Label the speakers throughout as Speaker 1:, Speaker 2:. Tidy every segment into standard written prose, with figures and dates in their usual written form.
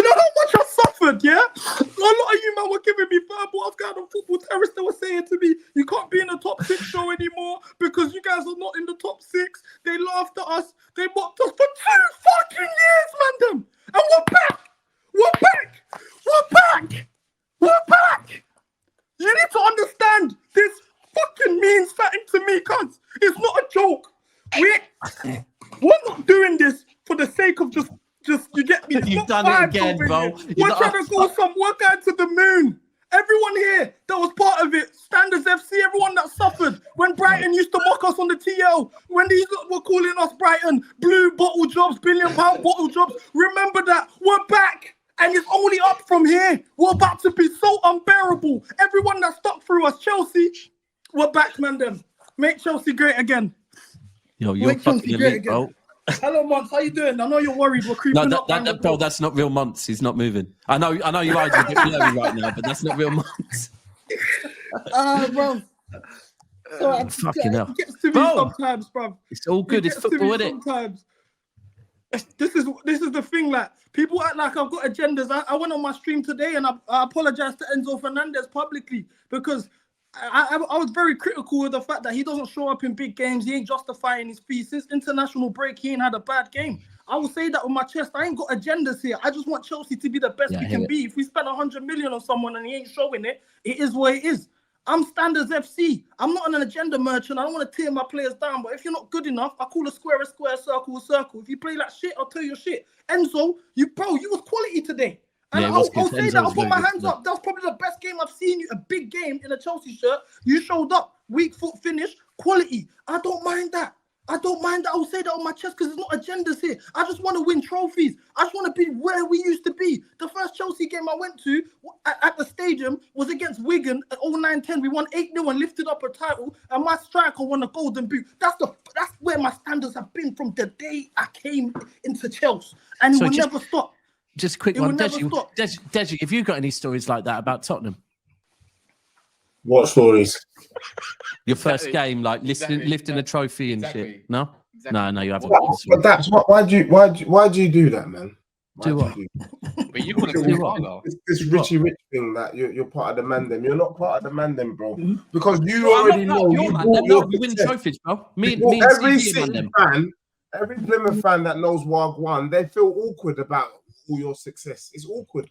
Speaker 1: you know how much I suffered, yeah? A lot of you man were giving me verbal. I was going on Football Terrace. They were saying to me, you can't be in the top 6 show anymore because you guys are not in the top 6. They laughed at us. They mocked us for 2 fucking years, man. And we're back. We're back. We're back. We're back. You need to understand this fucking means something to me, cuz. It's not a joke. We're not doing this for the sake of just you get me.
Speaker 2: You've done it again, bro.
Speaker 1: We're trying to go we're going to the moon. Everyone here that was part of it, Standards FC, everyone that suffered when Brighton used to mock us on the TL, when these were calling us Brighton, blue bottle jobs, £1 billion bottle jobs. Remember that. We're back. And it's only up from here. We're about to be so unbearable. Everyone that stuck through us, Chelsea, we're back, man. Them make Chelsea great again.
Speaker 2: Yo, you're fucking elite, bro.
Speaker 1: Hello, Monts. How you doing? I know you're worried. We're creeping up.
Speaker 2: Bro, that's not real Monts. He's not moving. I know your eyes are a bit blurry right now, but that's not real Monts.
Speaker 1: Bro. So
Speaker 2: fucking hell.
Speaker 1: It gets to me sometimes, bro.
Speaker 2: It's all good. It's football, isn't it?
Speaker 1: Sometimes. This is the thing. Like, people act like I've got agendas. I went on my stream today and I apologized to Enzo Fernandez publicly because I was very critical of the fact that he doesn't show up in big games. He ain't justifying his pieces. International break, he ain't had a bad game. I will say that with my chest. I ain't got agendas here. I just want Chelsea to be the best we can be. If we spend 100 million on someone and he ain't showing it, it is what it is. I'm Standards FC. I'm not an agenda merchant. I don't want to tear my players down. But if you're not good enough, I call a square, circle a circle. If you play like shit, I'll tell you shit. Enzo, you was quality today. And I'll say that. I'll put my hands up. That was probably the best game I've seen you. A big game in a Chelsea shirt. You showed up. Weak foot finish. Quality. I don't mind that. I will say that on my chest because there's not agendas here. I just want to win trophies. I just want to be where we used to be. The first Chelsea game I went to at the stadium was against Wigan at 09-10. We won 8-0 and lifted up a title. And my striker won a golden boot. That's where my standards have been from the day I came into Chelsea. And it will never stop.
Speaker 2: Just a quick one. Deji, have you got any stories like that about Tottenham?
Speaker 3: What stories?
Speaker 2: Your first game, like lifting a trophy and shit. No? No, you haven't.
Speaker 3: But that's what. Why do you do that, man?
Speaker 2: Do what?
Speaker 4: But you couldn't do what?
Speaker 3: This Richie Rich thing that you're part of the Mandem. You're not part of the Mandem, bro. Because you already know.
Speaker 2: We win trophies, bro.
Speaker 3: Every Plymouth fan that knows Wagwan, they feel awkward about all your success. It's awkward.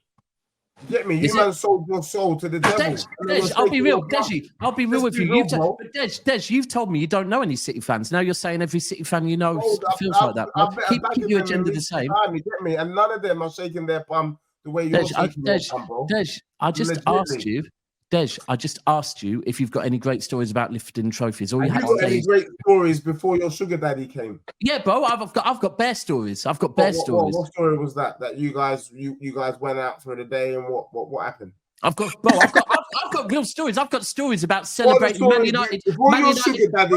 Speaker 3: You get me? You man sold your soul to the devil.
Speaker 2: Dej, I'll be real. Deji, I'll be real with you. Dej, you've told me you don't know any City fans. Now you're saying every City fan you know feels like that. Keep your agenda the same.
Speaker 3: You get me? And none of them are shaking their bum the way you're shaking your bum, bro.
Speaker 2: Dej, I just asked you if you've got any great stories about lifting trophies. All you had to say
Speaker 3: any great stories before your sugar daddy came.
Speaker 2: Yeah, bro. I've got bear stories. I've got bear stories.
Speaker 3: What story was that? That you guys went out for the day and what happened?
Speaker 2: I've got real stories. I've got stories about celebrating Man United.
Speaker 3: Before your sugar daddy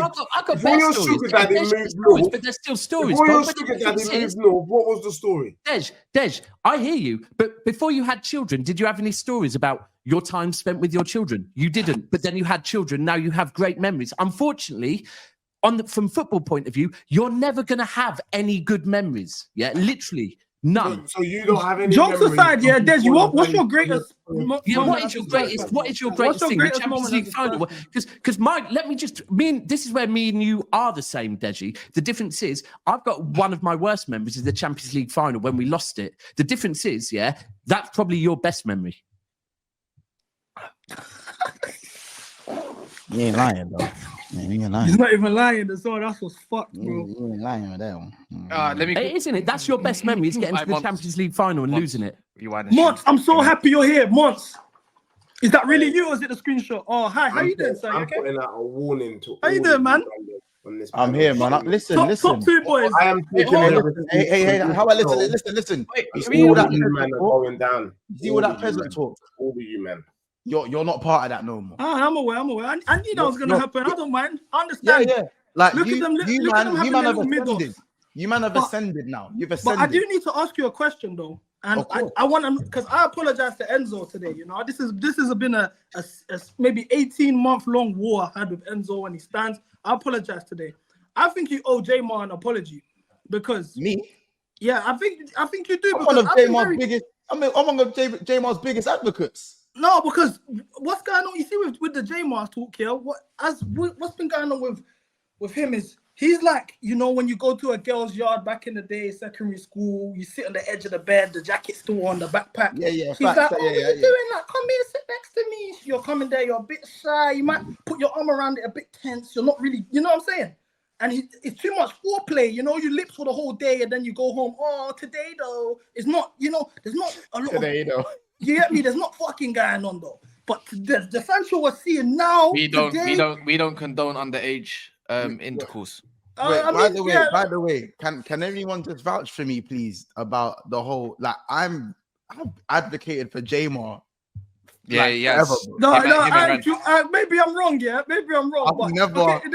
Speaker 3: moved north,
Speaker 2: but there's still stories.
Speaker 3: Before your sugar daddy moved north, what was the story?
Speaker 2: Dej, I hear you. But before you had children, did you have any stories about your time spent with your children? You didn't. But then you had children. Now you have great memories. Unfortunately, from football point of view, you're never going to have any good memories. Yeah, literally. None.
Speaker 3: So you don't have any.
Speaker 1: Jokes aside, yeah, Des, what's your greatest?
Speaker 2: What is your greatest thing? The Champions League final. Because Mike, this is where me and you are the same, Deji. The difference is, I've got one of my worst memories is the Champions League final when we lost it. The difference is, yeah, that's probably your best memory.
Speaker 5: You ain't lying, though. He's
Speaker 1: not even lying. That's what's fucked, bro.
Speaker 5: You ain't lying with that one.
Speaker 2: Isn't it? That's your best memory. Is getting to the Champions League final and losing it.
Speaker 1: Mons, I'm so happy you're here. Mons, is that really you or is it a screenshot? Oh, hi. How you doing, sir?
Speaker 3: I'm putting out a warning to.
Speaker 1: How you doing, man?
Speaker 5: I'm here, man. Listen.
Speaker 1: Top two boys.
Speaker 3: I am taking
Speaker 5: Hey, how about listen?
Speaker 3: Wait, all of you men are going down.
Speaker 5: See all that peasant talk.
Speaker 3: All of you men.
Speaker 5: You're not part of that no more.
Speaker 1: I'm aware. I knew that was gonna happen. I don't mind. I understand.
Speaker 5: Yeah. Like
Speaker 1: look at them. You man
Speaker 5: have ascended. You man have ascended now. You've ascended.
Speaker 1: But I do need to ask you a question though, and I want to, because I apologize to Enzo today. You know, this has been a maybe 18-month long war I had with Enzo and his stands. I apologize today. I think you owe J-Mar an apology because
Speaker 5: me.
Speaker 1: Yeah, I think you do.
Speaker 5: I'm one of J-Mar's biggest. I'm one of Jamar's biggest advocates.
Speaker 1: No, because what's going on? You see, with the J-Mars talk here, what's been going on with him is he's like, you know, when you go to a girl's yard back in the day, secondary school, you sit on the edge of the bed, the jacket's still on, the backpack.
Speaker 5: Yeah.
Speaker 1: She's like, what are you doing? Like, come here, sit next to me. You're coming there, you're a bit shy. You might put your arm around it a bit tense. You're not really, you know what I'm saying? And it's too much foreplay, you know, you lips for the whole day and then you go home. Oh, today though, it's not, you know, there's not a lot though. You get me? There's not fucking going on though. But the Sancho we're seeing now,
Speaker 4: we don't condone underage intercourse.
Speaker 5: By the way, can anyone just vouch for me, please, about the whole I've advocated for Jamar.
Speaker 4: Yes.
Speaker 1: Maybe I'm wrong. Yeah, maybe I'm wrong. But okay,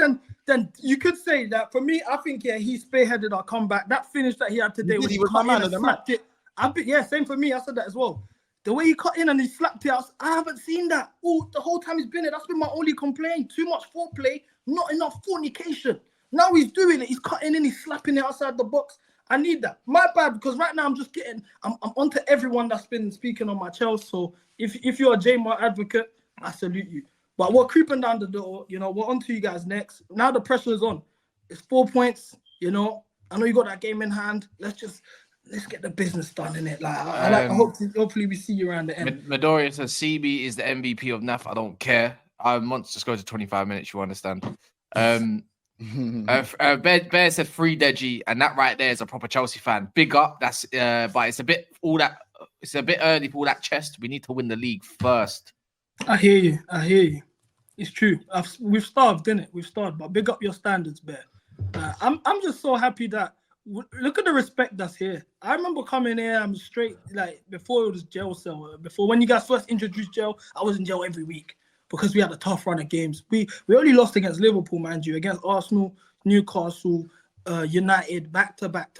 Speaker 1: then you could say that for me. I think he spearheaded our comeback. That finish that he had today,
Speaker 5: he was my man of the match.
Speaker 1: Same for me. I said that as well. The way he cut in and he slapped it out, I haven't seen that. The whole time he's been here, that's been my only complaint. Too much foreplay, not enough fornication. Now he's doing it. He's cutting in, he's slapping it outside the box. I need that. My bad, because right now I'm onto everyone that's been speaking on my Chelsea. So if you're a Jamar advocate, I salute you. But we're creeping down the door. You know, we're on to you guys next. Now the pressure is on. It's 4 points. You know, I know you got that game in hand. Let's get the business done in it. Hopefully we see you around the end.
Speaker 4: Midoriya says CB is the MVP of NAF. I don't care. I want to just go to 25 minutes. You understand? Bear said free Deji, and that right there is a proper Chelsea fan. Big up. That's but it's a bit early for all that chest. We need to win the league first.
Speaker 1: I hear you. It's true. We've starved, didn't it? We've starved, but big up your standards, Bear. I'm just so happy that look at the respect that's here. I remember coming here, I'm straight, like before it was jail cell. Before when you guys first introduced jail, I was in jail every week because we had a tough run of games. We only lost against Liverpool, mind you, against Arsenal, Newcastle, United, back to back.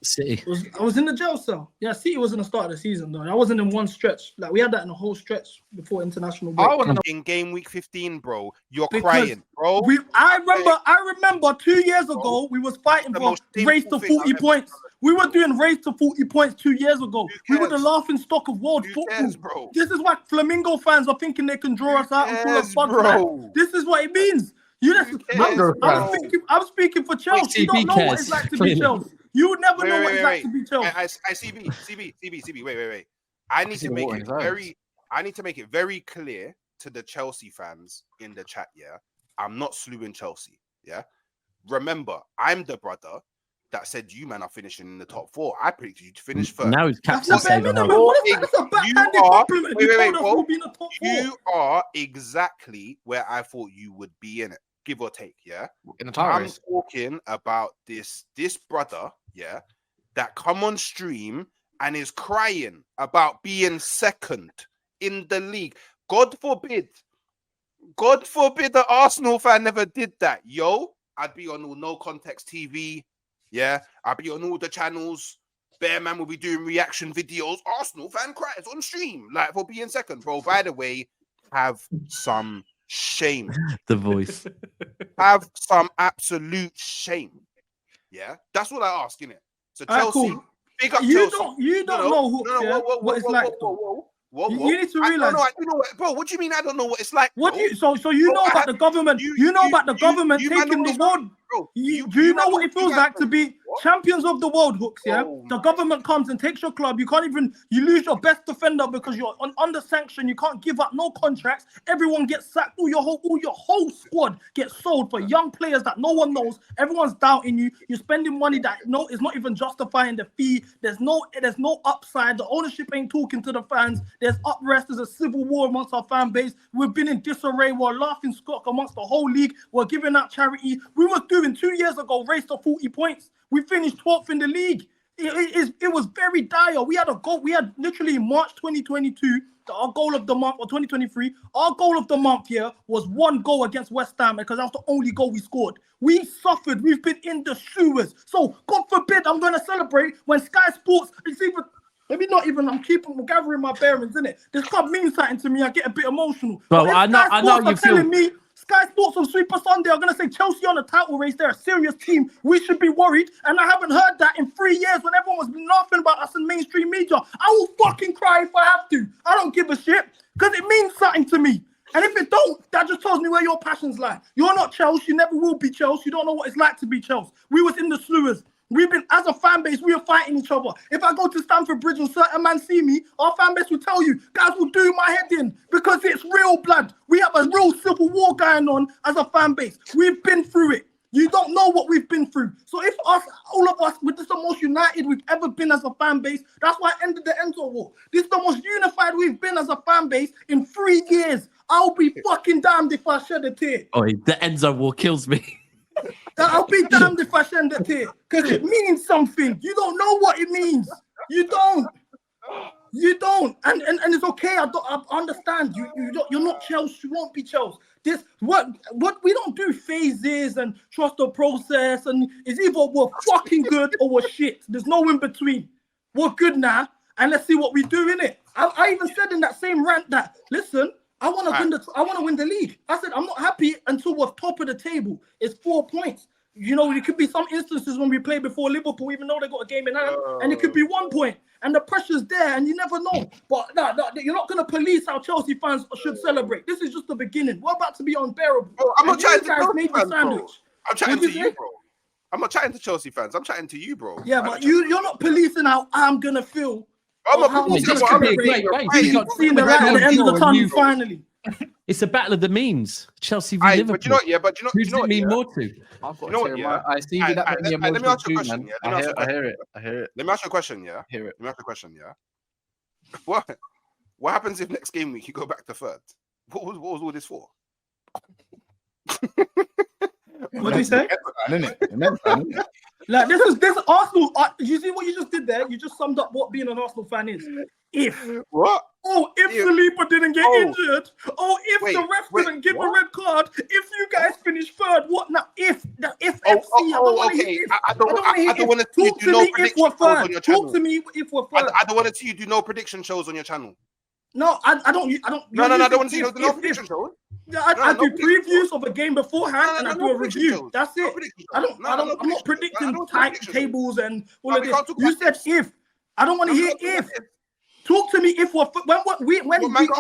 Speaker 2: City.
Speaker 1: I was in the jail cell. Yeah, City was in the start of the season though. I wasn't in one stretch. Like we had that in a whole stretch before international break.
Speaker 6: In game week 15, bro. You're crying, bro.
Speaker 1: I remember 2 years ago we was fighting for race to 40 points. We were doing race to 40 points 2 years ago. We were the laughing stock of world football.
Speaker 6: Bro?
Speaker 1: This is why Flamingo fans are thinking they can draw us out and pull us bugs. This is what it means. I'm speaking for Chelsea. You don't know what it's like to be Chelsea. You would never know what it's like to be Chelsea.
Speaker 6: CB. Wait. I need to make it very clear to the Chelsea fans in the chat. Yeah, I'm not slewing Chelsea. Yeah, remember, I'm the brother that said you man are finishing in the top 4. I predicted you to finish first.
Speaker 2: Now he's captain.
Speaker 1: That's a backhanded compliment.
Speaker 6: You are exactly where I thought you would be in it. Give or take, yeah.
Speaker 4: In the time
Speaker 6: I'm talking about this brother, yeah, that come on stream and is crying about being second in the league. God forbid the Arsenal fan never did that. Yo, I'd be on all No Context TV, yeah. I'd be on all the channels. Bear Man will be doing reaction videos. Arsenal fan cries on stream, like for being second, bro. By the way, have some shame.
Speaker 2: The voice.
Speaker 6: Have some absolute shame. Yeah, that's what I ask, innit? So Chelsea,
Speaker 1: cool.
Speaker 6: Big up
Speaker 1: you
Speaker 6: Chelsea.
Speaker 1: You don't know what it's like. You need to realize.
Speaker 6: I don't know, bro. What do you mean? I don't know what it's like.
Speaker 1: So you know about the government. You know about the government taking the world. Do you know what it feels like to be champions of the world, Hooks? Yeah, the government comes and takes your club. You can't even. You lose your best defender because you're under sanction. You can't give up no contracts. Everyone gets sacked. All your whole squad gets sold for young players that no one knows. Everyone's doubting you. You're spending money that is not even justifying the fee. There's no upside. The ownership ain't talking to the fans. There's unrest. There's a civil war amongst our fan base. We've been in disarray. We're laughing stock amongst the whole league. We're giving out charity. We were doing 2 years ago race to 40 points. We finished 12th in the league. It was very dire. We had a goal. We had literally in March 2022, our goal of the month, or 2023, our goal of the month here was 1 goal against West Ham because that was the only goal we scored. We suffered. We've been in the sewers. So God forbid I'm going to celebrate when Sky Sports, it's even, maybe not even, I'm gathering my bearings, innit? This club means something to me. I get a bit emotional.
Speaker 2: Well, I know you feel.
Speaker 1: Sky Sports on Super Sunday are going to say Chelsea on the title race. They're a serious team. We should be worried. And I haven't heard that in 3 years when everyone was laughing about us in mainstream media. I will fucking cry if I have to. I don't give a shit because it means something to me. And if it don't, that just tells me where your passions lie. You're not Chelsea. You never will be Chelsea. You don't know what it's like to be Chelsea. We was in the sewers. We've been, as a fan base, we are fighting each other. If I go to Stamford Bridge and certain man see me, our fan base will tell you, guys will do my head in because it's real blood. We have a real civil war going on as a fan base. We've been through it. You don't know what we've been through. So if us, all of us, with this the most united we've ever been as a fan base, that's why I ended the Enzo war. This is the most unified we've been as a fan base in 3 years. I'll be fucking damned if I shed a tear.
Speaker 2: Oh, the Enzo war kills me.
Speaker 1: I'll be damned if I shed a tear because it means something. You don't know what it means. You don't. You don't. And it's okay. I understand. You're not Chelsea. You won't be Chelsea. This what we don't do phases and trust the process. And it's either we're fucking good or we're shit. There's no in between. We're good now, and let's see what we do in it. I even said in that same rant that listen. I want to win the league. I said I'm not happy until we're top of the table. It's 4 points. You know, there could be some instances when we play before Liverpool, even though they got a game in hand, and it could be 1 point. And the pressure's there, and you never know. But no, you're not going to police how Chelsea fans should celebrate. This is just the beginning. We're about to be unbearable.
Speaker 6: Bro, I'm not chatting to
Speaker 1: guys
Speaker 6: Chelsea
Speaker 1: made the
Speaker 6: fans, bro.
Speaker 1: sandwich.
Speaker 6: I'm chatting to you, bro. I'm not chatting to Chelsea fans. I'm chatting to you, bro.
Speaker 1: Yeah, but you're not policing how I'm going to feel.
Speaker 6: I'm not
Speaker 1: how
Speaker 6: policing
Speaker 2: this
Speaker 6: what
Speaker 2: could
Speaker 6: I'm
Speaker 2: be a
Speaker 6: doing.
Speaker 2: great
Speaker 6: You're
Speaker 2: race.
Speaker 6: right.
Speaker 2: You got
Speaker 1: Seeing the light at the end of the tunnel, finally.
Speaker 2: It's a battle of the memes. Chelsea v
Speaker 6: Aye,
Speaker 2: Liverpool.
Speaker 6: but you know, yeah, but you know,
Speaker 2: Who
Speaker 6: you
Speaker 2: does
Speaker 6: know
Speaker 2: it
Speaker 6: what,
Speaker 2: mean
Speaker 6: yeah?
Speaker 2: more to?
Speaker 4: I've got
Speaker 6: You know what, yeah?
Speaker 4: I see you that made me
Speaker 6: let me ask you a
Speaker 4: emotional
Speaker 6: question,
Speaker 4: too,
Speaker 6: yeah?
Speaker 4: man.
Speaker 6: Let me ask you a
Speaker 4: I hear it. I hear it.
Speaker 6: Let me ask you a question, yeah?
Speaker 4: I hear it.
Speaker 6: Let me ask you a question, yeah? What happens if next game week you go back to third? What was all this for?
Speaker 1: What do you say?
Speaker 5: Innit?
Speaker 1: Like this Arsenal. You see what you just did there? You just summed up what being an Arsenal fan is. If
Speaker 6: What?
Speaker 1: if Saliba didn't get injured, if
Speaker 6: Wait,
Speaker 1: the ref
Speaker 6: wait,
Speaker 1: didn't give
Speaker 6: what?
Speaker 1: a red card, if you guys finish third, what now? If FC, I don't want to
Speaker 6: okay.
Speaker 1: hear.
Speaker 6: I don't want to see you
Speaker 1: Talk
Speaker 6: do
Speaker 1: to
Speaker 6: no
Speaker 1: me if
Speaker 6: prediction
Speaker 1: we're
Speaker 6: shows on
Speaker 1: third.
Speaker 6: your channel.
Speaker 1: Talk to me if we're third.
Speaker 6: I don't want to see you do no prediction shows on your channel.
Speaker 1: No, I don't.
Speaker 6: No, I don't want to see you do no prediction shows.
Speaker 1: I do previews of a game beforehand and I do a review. That's it. I'm not predicting tight tables and all of this. You said if. I don't want to hear if. Talk to me if we're when we